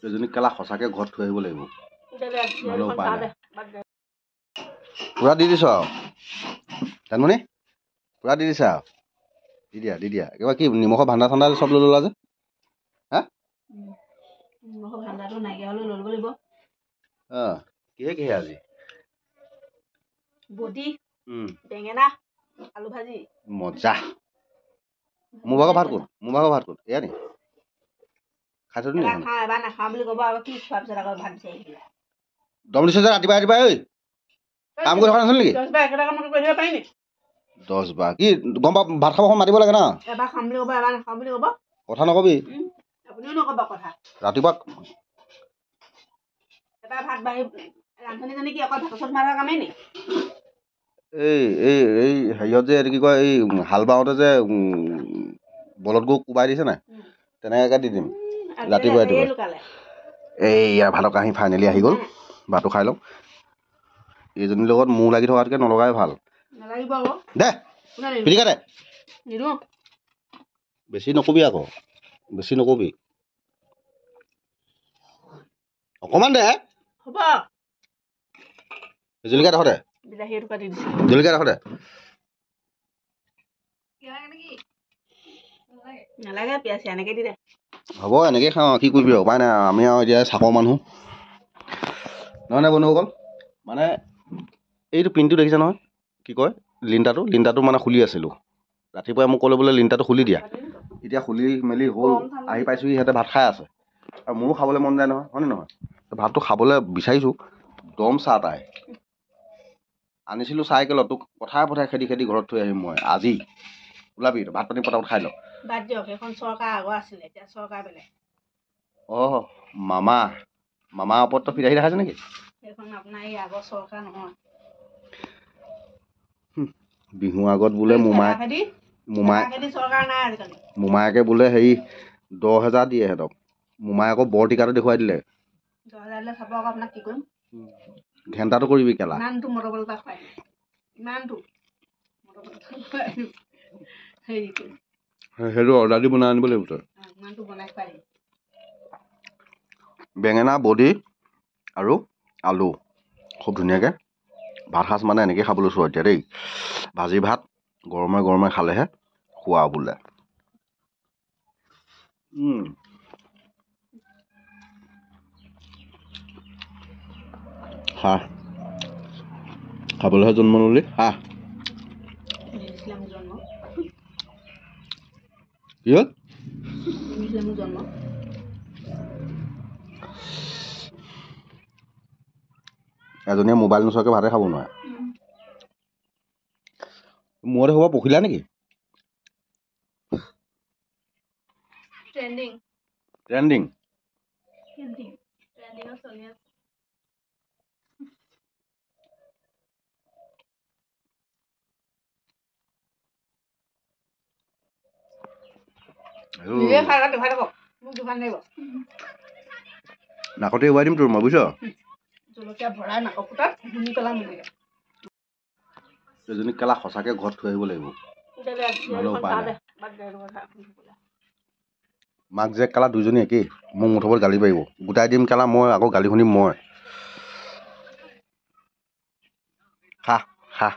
এজনী কেলা সঁচাকে ঘৰত থৈ আহিব লাগিব নহ'লে উপায় নাই পুৰা দি দিছ আৰু জানমণি পুৰা দি দিছা আৰু দি দিয়া একেবাৰে কি নিমখৰ ভাণ্ডা চাণ্ডা চব লৈ ল'লা যে হা নিমখৰ ভাণ্ডাটো নাইকিয়া হ'লে লৈ ল'ব লাগিব কিহে আজি বডি বেঙেনা আলু ভাজি মজা মোৰ ভাগৰ ভাত ক'ত এয়া নি খাই থৈ দিলি এবাৰ নাখাওঁ বুলি ক'ব আৰু কি খোৱাৰ পিছত আকৌ ভাত বিচাৰি আহিলে দম দিছে যে ৰাতিপুৱা ঐ কাম কৰি থকা নাছিল নেকি 10 বাৰ একেটা কামকে কৰি থাকিব পাৰি নি 10 বাৰ কি গম পা ভাত খাব মাতিব লাগে না এবাৰ খাম বুলি ক'ব এবাৰ নাখাওঁ বুলি ক'ব কথা নকবি আপুনিও নক'ব কথা ৰাতিপুৱা এবাৰ ভাত বাঢ়ি ৰান্ধনীজনী কি অকল ভাত চট মাৰা কামেই নি এই হেৰিয়ত যে এইটো কি কয় এই হাল বাওঁতে যে বলদ গৰু কোবাই দিছে নাই তেনেকৈ দি দিম ৰাতিপুৱা এই ইয়াৰ ভাতৰ কাঁহী ফাইনেলি আহি গ'ল ভাতটো খাই লওঁ এইজনীৰ লগত মোৰ লাগি থকাতকৈ নলগাই ভাল নালাগিব আকৌ দে পিটিকা দে নিদিওঁ বেছি নকবি আকৌ বেছি নকবি অকণমান দে হ'ব জলকীয়া দেখো দে বিলাহী এটুকুৰা দি দিছোঁ জলকীয়া দেখো দে নালাগে পিঁয়াজ এনেকৈ দি দে হ'ব এনেকৈ খাওঁ কি কৰিবি আৰু উপায় নাই আমি আৰু এতিয়া চাকৰ মানুহ নহয় বন্ধুসকল মানে এইটো পিনটো দেখিছে নহয় কি কয় লিণ্টাৰটো মানে খুলি আছিলোঁ ৰাতিপুৱাই মোক ক'লে বোলে লিণ্টাৰটো খুলি দিয়া এতিয়া খুলি মেলি হ'ল আহি পাইছোঁহি সিহঁতে ভাত খাই আছে আৰু মোৰো খাবলৈ মন যায় নহয় হয়নে নহয় ভাতটো খাবলৈ বিচাৰিছোঁ দম চাহ তাই আনিছিলোঁ চাইকেলত তোক পঠাই খেদি ঘৰত থৈ আহিম মই আজি ওলাবি ভাত পানী পটাপট খাই লওঁ বাদ দিয়ক সেইখন চৰকাৰ আগৰ আছিলে এতিয়া চৰকাৰ বেলেগ মামা ওপৰত তই ফিৰাহি দেখাইছে নেকি সেইখন আপোনাৰ এই আগৰ চৰকাৰ নহয় বিহু আগত বোলে চৰকাৰ নাই আজিকালি মোমায়েকে বোলে হেৰি 10,000 দিয়ে সিহঁতক মোমায়েকৰ বৰ টিকাটো দেখুৱাই দিলে 10,000 দিলে চাব আকৌ আপোনাক কি কৰিম ঘেণ্টাটো কৰিবি কেলা ইমানটো মটৰ এটা খুৱাই ইমানটো সেইটো অৰ্ডাৰ দি বনাই আনিব লাগিব তই ইমানটো বনাই খুৱাই বেঙেনা বডি আৰু আলু খুব ধুনীয়াকৈ ভাত সাজ মানে এনেকৈ খাব লৈছোঁ এতিয়া দেই ভাজি ভাত গৰমে খালেহে খোৱা বোলে খাবলৈহে জন্ম ল'লি কি হ'ল এজনীয়ে মোবাইল নোচোৱাকৈ ভাতে খাব নোৱাৰে মূৰতে হ'ব পখিলা নেকি ট্ৰেণ্ডিং চলি আছে নাকতে উবাই দিম তোৰ মই বুজিছ জলকীয়া ভৰাই নাকৰ ফুটাত শুনি পেলাম এজনী কেলা সঁচাকে ঘৰত থৈ আহিব লাগিব নহ'লে উপায় নাই মাক যে কেলা দুইজনী একেই মোক মুঠৰ ওপৰত গালি পাৰিব গোটাই দিম কেলা মই আকৌ গালি শুনিম মই খা